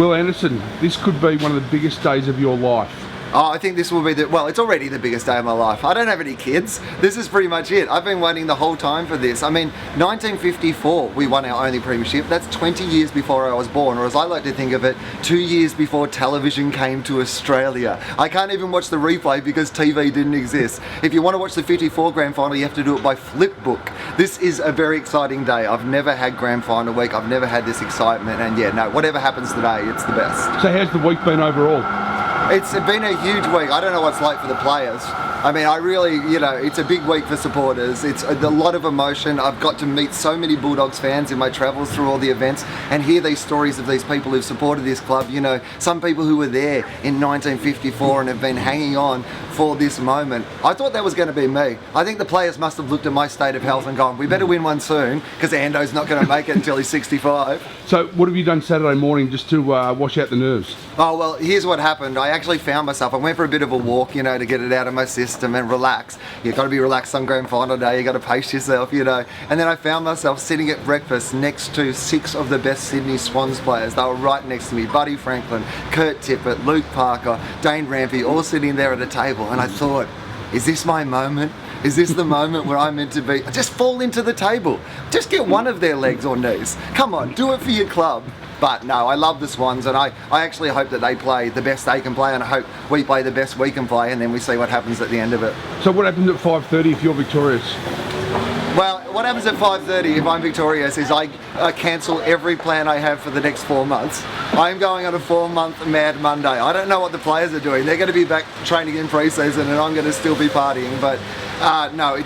Will Anderson, this could be one of the biggest days of your life. Oh, I think this will be well, it's already the biggest day of my life. I don't have any kids. This is pretty much it. I've been waiting the whole time for this. I mean, 1954, we won our only premiership. That's 20 years before I was born, or as I like to think of it, 2 years before television came to Australia. I can't even watch the replay because TV didn't exist. If you want to watch the 54 grand final, you have to do it by flip book. This is a very exciting day. I've never had grand final week. I've never had this excitement, and yeah, no, whatever happens today, it's the best. So how's the week been overall? It's been a huge week. I don't know what's like for the players. I mean, I really, it's a big week for supporters. It's a lot of emotion. I've got to meet so many Bulldogs fans in my travels through all the events and hear these stories of these people who've supported this club. You know, some people who were there in 1954 and have been hanging on for this moment. I thought that was going to be me. I think the players must have looked at my state of health and gone, we better win one soon because Ando's not going to make it until he's 65. So what have you done Saturday morning just to wash out the nerves? Oh, well, here's what happened. I actually found myself, I went for a bit of a walk, to get it out of my system and relax. You've got to be relaxed on grand final day, you've got to pace yourself, And then I found myself sitting at breakfast next to 6 of the best Sydney Swans players. They were right next to me. Buddy Franklin, Kurt Tippett, Luke Parker, Dane Rampey, all sitting there at a table. And I thought, is this my moment? Is this the moment where I'm meant to be? Just fall into the table. Just get one of their legs or knees. Come on, do it for your club. But no, I love the Swans, and I actually hope that they play the best they can play, and I hope we play the best we can play, and then we see what happens at the end of it. So what happens at 5:30 if you're victorious? Well, what happens at 5:30 if I'm victorious is I cancel every plan I have for the next 4 months. I'm going on a 4-month Mad Monday. I don't know what the players are doing. They're going to be back training in pre-season and I'm going to still be partying. But no,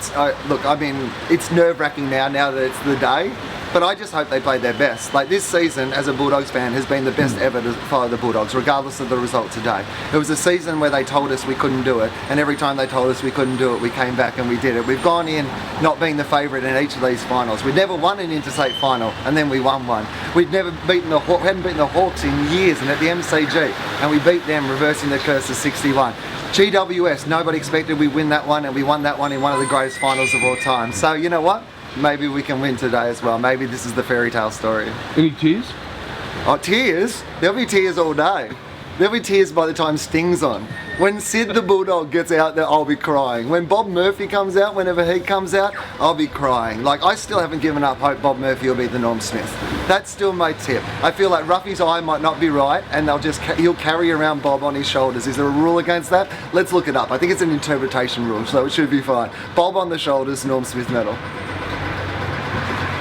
look, I mean, it's nerve-wracking now that it's the day. But I just hope they play their best. Like, this season, as a Bulldogs fan, has been the best ever to follow the Bulldogs, regardless of the result today. It was a season where they told us we couldn't do it, and every time they told us we couldn't do it, we came back and we did it. We've gone in not being the favourite in each of these finals. We'd never won an interstate final, and then we won one. We'd never beaten hadn't beaten the Hawks in years, and at the MCG, and we beat them, reversing the curse of 61. GWS, nobody expected we'd win that one, and we won that one in one of the greatest finals of all time. So, you know what? Maybe we can win today as well. Maybe this is the fairy tale story. Any tears? Oh, tears? There'll be tears all day. There'll be tears by the time Sting's on. When Sid the Bulldog gets out there, I'll be crying. When Bob Murphy comes out, whenever he comes out, I'll be crying. Like, I still haven't given up hope Bob Murphy will be the Norm Smith. That's still my tip. I feel like Ruffy's eye might not be right, and he'll carry around Bob on his shoulders. Is there a rule against that? Let's look it up. I think it's an interpretation rule, so it should be fine. Bob on the shoulders, Norm Smith medal.